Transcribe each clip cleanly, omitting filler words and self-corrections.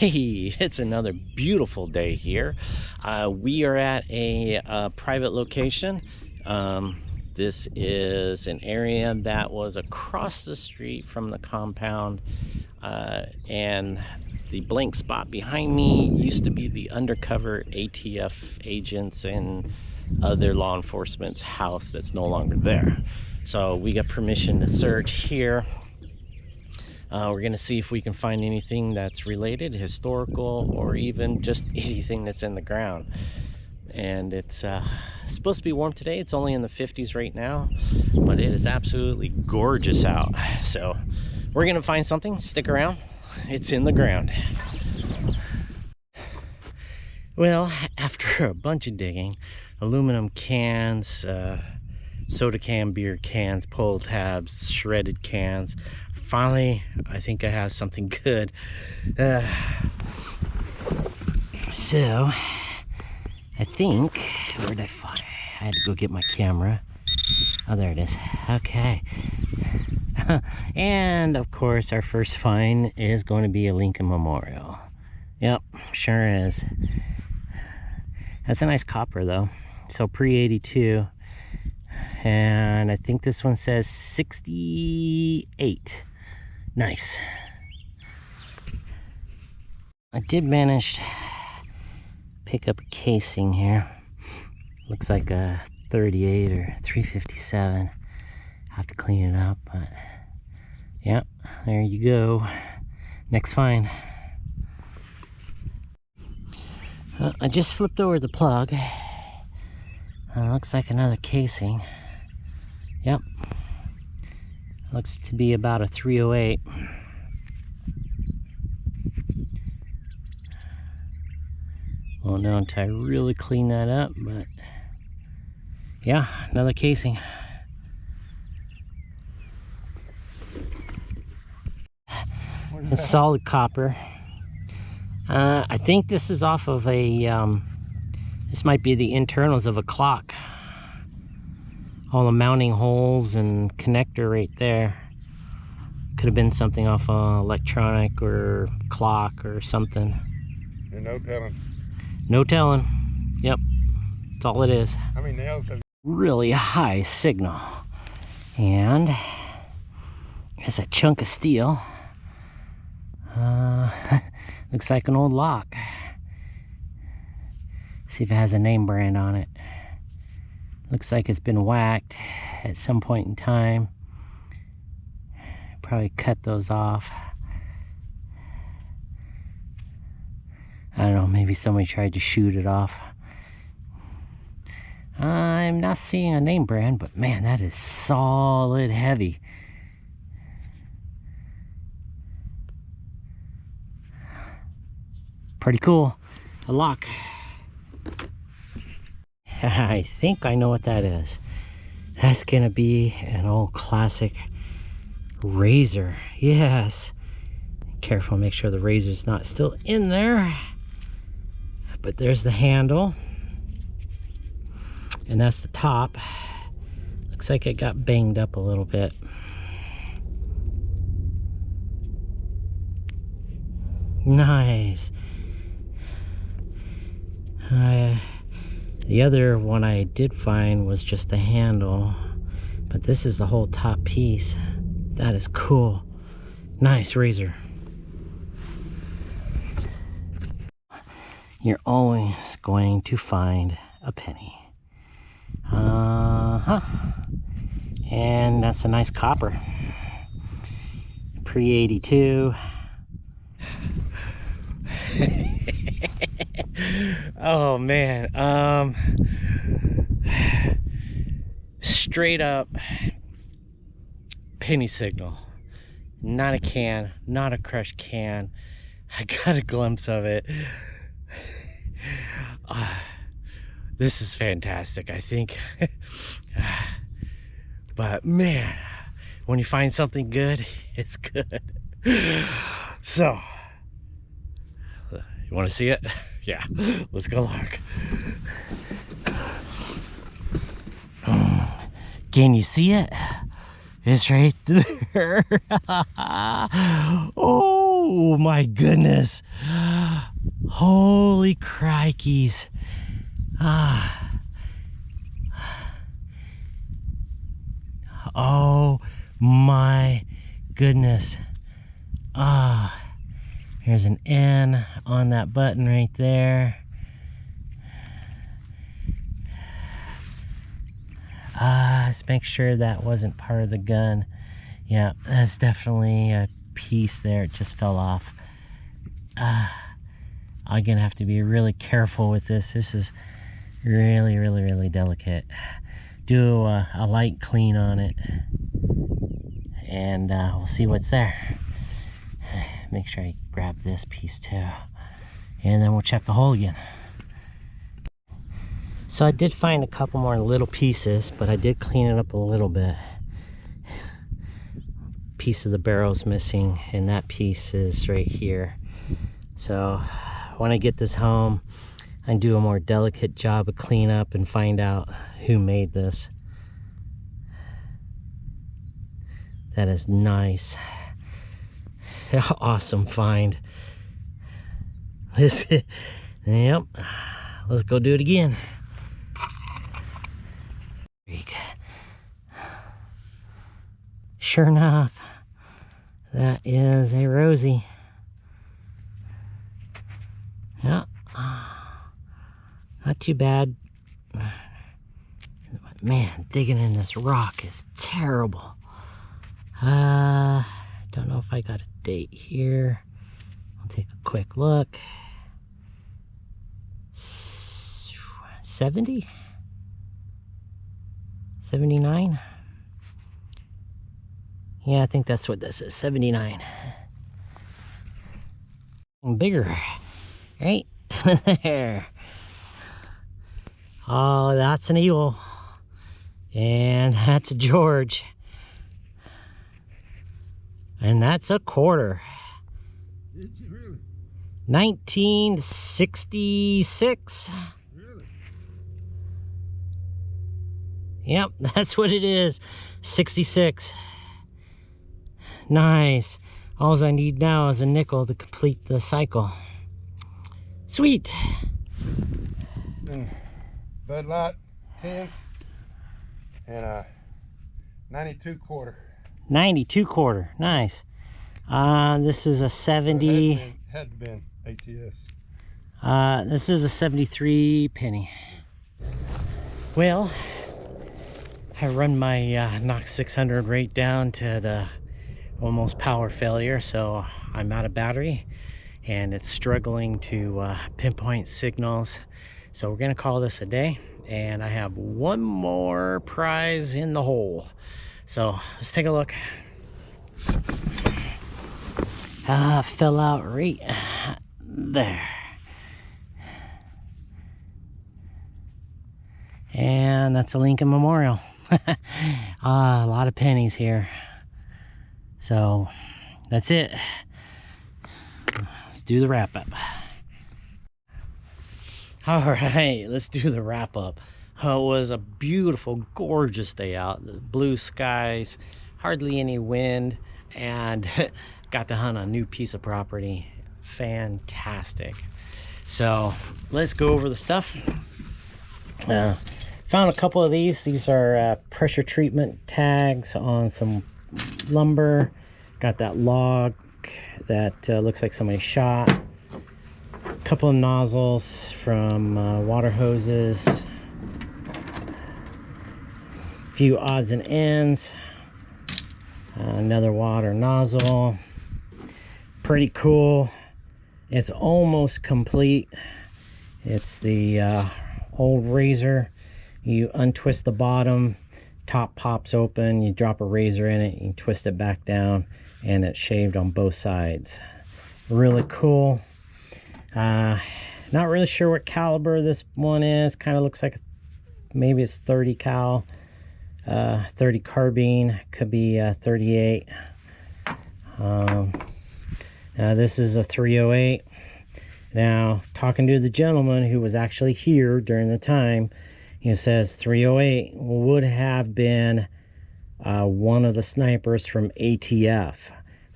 Hey, it's another beautiful day here. We are at a private location. This is an area that was across the street from the compound, and the blank spot behind me used to be the undercover ATF agents and other law enforcement's house that's no longer there. So we got permission to search here. We're going to see if we can find anything that's related, historical, or even just anything that's in the ground. And it's supposed to be warm today. It's only in the 50s right now, but it is absolutely gorgeous out. So we're going to find something. Stick around. It's in the ground. Well, after a bunch of digging, aluminum cans, soda can, beer cans, pull tabs, shredded cans. Finally, I think I have something good. So, I think, where did I find it? I had to go get my camera. Oh, there it is. Okay. And, of course, our first find is going to be a Lincoln Memorial. Yep, sure is. That's a nice copper, though. So, pre-82. And I think this one says 68. Nice. I did manage to pick up a casing here. Looks like a 38 or 357. Have to clean it up, but yeah, there you go. Next find. I just flipped over the plug. Looks like another casing. Yep. Looks to be about a 308. Won't know until I really clean that up, but yeah, another casing. It's solid copper. I think this is off of a, this might be the internals of a clock. All the mounting holes and connector right there. Could have been something off an electronic or clock or something. There's no telling. No telling. Yep. That's all it is. How many nails have really high signal. And it's a chunk of steel. Looks like an old lock. See if it has a name brand on it. Looks like it's been whacked at some point in time. Probably cut those off. I don't know, maybe somebody tried to shoot it off. I'm not seeing a name brand, but man, that is solid heavy. Pretty cool. A lock. I think I know what that is. That's gonna be an old classic razor. Yes. Careful, make sure the razor's not still in there. But there's the handle. And that's the top. Looks like it got banged up a little bit. Nice. The other one I did find was just the handle, but this is the whole top piece. That is cool. Nice razor. You're always going to find a penny. And that's a nice copper. Pre-82. Oh man, straight up penny signal. Not a can, not a crushed can. I got a glimpse of it. This is fantastic, I think. But man, when you find something good, it's good. So, you want to see it? Yeah, let's go look. Can you see it? It's right there. Oh Oh my goodness. Holy crikeys. Oh my goodness. Here's an N on that button right there. Let's make sure that wasn't part of the gun. Yeah, that's definitely a piece there. It just fell off. I'm gonna have to be really careful with this. This is really delicate. Do a light clean on it, and we'll see what's there. Make sure I grab this piece too, and then we'll check the hole again. So I did find a couple more little pieces, but I did clean it up a little bit. Piece of the barrel's missing, and that piece is right here. So when I get this home, I do a more delicate job of cleanup and find out who made this. That is nice. Awesome find. Yep. Let's go do it again. Sure enough, that is a Rosie. Yeah, not too bad. Man, digging in this rock is terrible. Don't know if I got a date here. I'll take a quick look. 70? 79? Yeah, I think that's what this is, 79. And bigger, right? There. Oh, that's an Eagle. And that's a George. And that's a quarter. Did you really? 1966. Really? Yep, that's what it is. 66. Nice. All I need now is a nickel to complete the cycle. Sweet. Bud Light 10s and a 92 quarter. 92 quarter. Nice. This is a 70. So had to been ATS. This is a 73 penny. Well, I run my Knox 600 right down to the almost power failure, so I'm out of battery and it's struggling to pinpoint signals. So we're gonna call this a day, and I have one more prize in the hole. So let's take a look. Fell out right there. And that's a Lincoln Memorial. A lot of pennies here. So that's it. Let's do the wrap up. All right, let's do the wrap up. It was a beautiful, gorgeous day out. The blue skies, hardly any wind, and got to hunt a new piece of property. Fantastic. So let's go over the stuff. Found a couple of these. These are pressure treatment tags on some lumber. Got that log that looks like somebody shot. A couple of nozzles from water hoses. A few odds and ends. Another water nozzle. Pretty cool. It's almost complete. It's the old razor. You untwist the bottom, top pops open, you drop a razor in it, you twist it back down, and it's shaved on both sides. Really cool. Not really sure what caliber this one is. Kind of looks like maybe it's 30 cal, 30 carbine, could be 38. This is a 308. Now, talking to the gentleman who was actually here during the time, he says 308 would have been one of the snipers from ATF.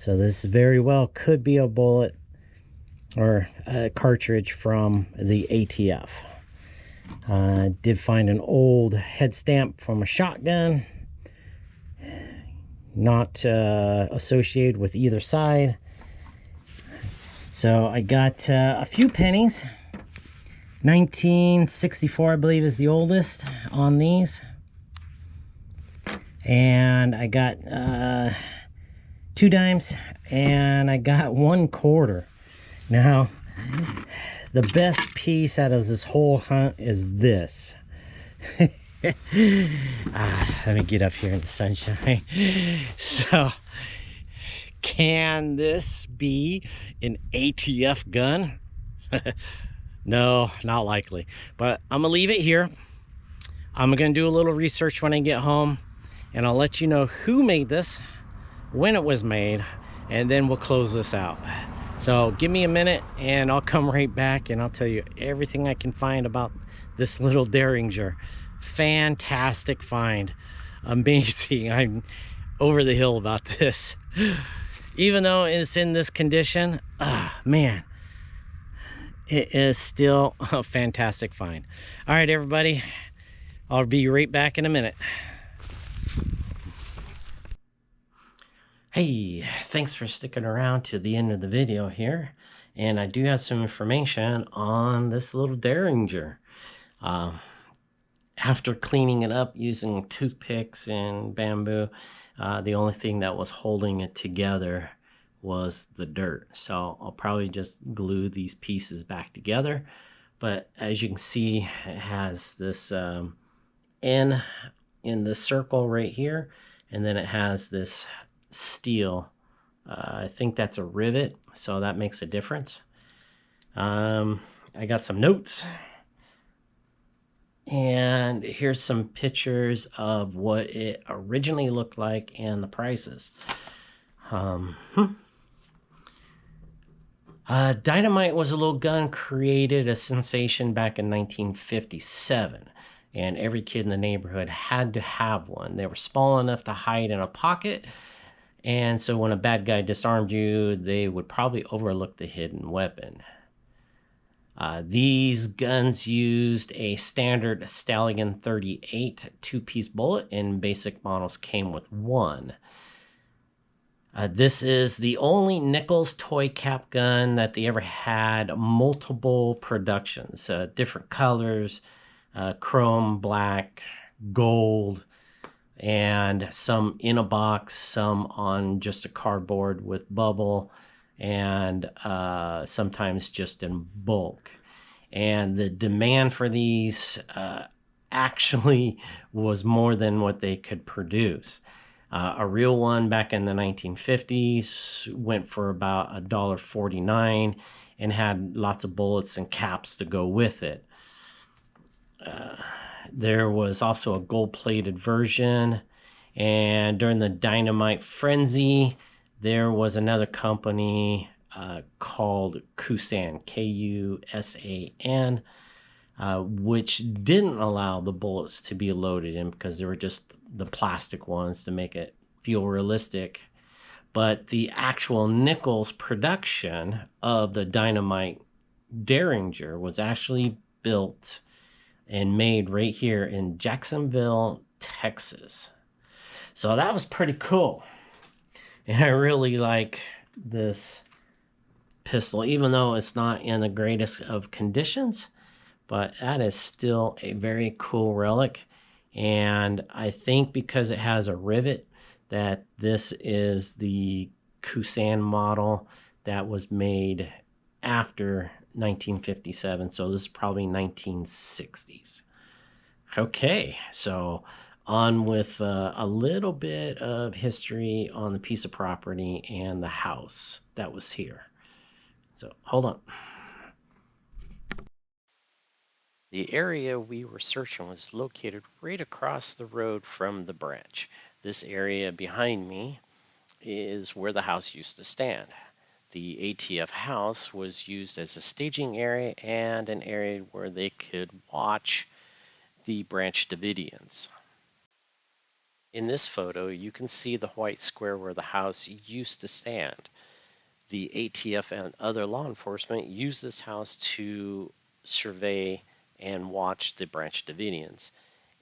So this very well could be a bullet or a cartridge from the ATF. Did find an old head stamp from a shotgun, not associated with either side. So I got a few pennies. 1964, I believe, is the oldest on these. And I got 2 dimes, and I got 1 quarter. Now, the best piece out of this whole hunt is this. Let me get up here in the sunshine. So, can this be an ATF gun? No, not likely. But I'm gonna leave it here. I'm gonna do a little research when I get home, and I'll let you know who made this, when it was made, and then we'll close this out. So give me a minute and I'll come right back and I'll tell you everything I can find about this little Derringer. Fantastic find. Amazing. I'm over the hill about this. Even though it's in this condition, man, it is still a fantastic find. All right, everybody, I'll be right back in a minute. Hey, thanks for sticking around to the end of the video here. And I do have some information on this little Derringer. After cleaning it up using toothpicks and bamboo, the only thing that was holding it together was the dirt. So I'll probably just glue these pieces back together. But as you can see, it has this N in the circle right here, and then it has this steel. I think that's a rivet, so that makes a difference. I got some notes, and here's some pictures of what it originally looked like and the prices. Dynamite was a little gun, created a sensation back in 1957, and every kid in the neighborhood had to have one. They were small enough to hide in a pocket, and so when a bad guy disarmed you, they would probably overlook the hidden weapon. These guns used a standard Stallion 38 2-piece bullet, and basic models came with 1. This is the only Nichols toy cap gun that they ever had multiple productions, different colors, chrome, black, gold, and some in a box, some on just a cardboard with bubble, and sometimes just in bulk. And the demand for these actually was more than what they could produce. A real one back in the 1950s went for about $1.49 and had lots of bullets and caps to go with it. There was also a gold-plated version, and during the Dynamite frenzy, there was another company called Kusan, K-U-S-A-N, which didn't allow the bullets to be loaded in because they were just the plastic ones to make it feel realistic. But the actual Nichols production of the Dynamite Derringer was actually built and made right here in Jacksonville, Texas. So that was pretty cool. And I really like this pistol, even though it's not in the greatest of conditions, but that is still a very cool relic. And I think because it has a rivet, that this is the Kusan model that was made after 1957. So this is probably 1960s. Okay, so on with a little bit of history on the piece of property and the house that was here. So hold on. The area we were searching was located right across the road from the branch. This area behind me is where the house used to stand. The ATF house was used as a staging area and an area where they could watch the Branch Davidians. In this photo, you can see the white square where the house used to stand. The ATF and other law enforcement used this house to survey and watch the Branch Davidians.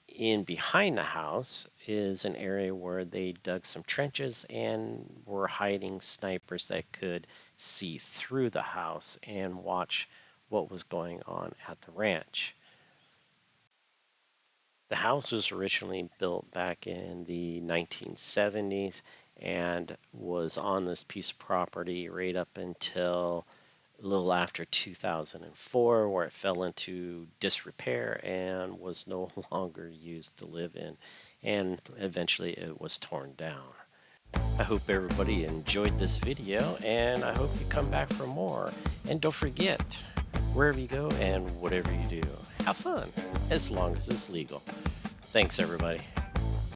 In behind the house is an area where they dug some trenches and were hiding snipers that could see through the house and watch what was going on at the ranch. The house was originally built back in the 1970s and was on this piece of property right up until a little after 2004, where it fell into disrepair and was no longer used to live in, and eventually it was torn down. I hope everybody enjoyed this video, and I hope you come back for more. And don't forget, wherever you go and whatever you do, have fun, as long as it's legal. Thanks, everybody.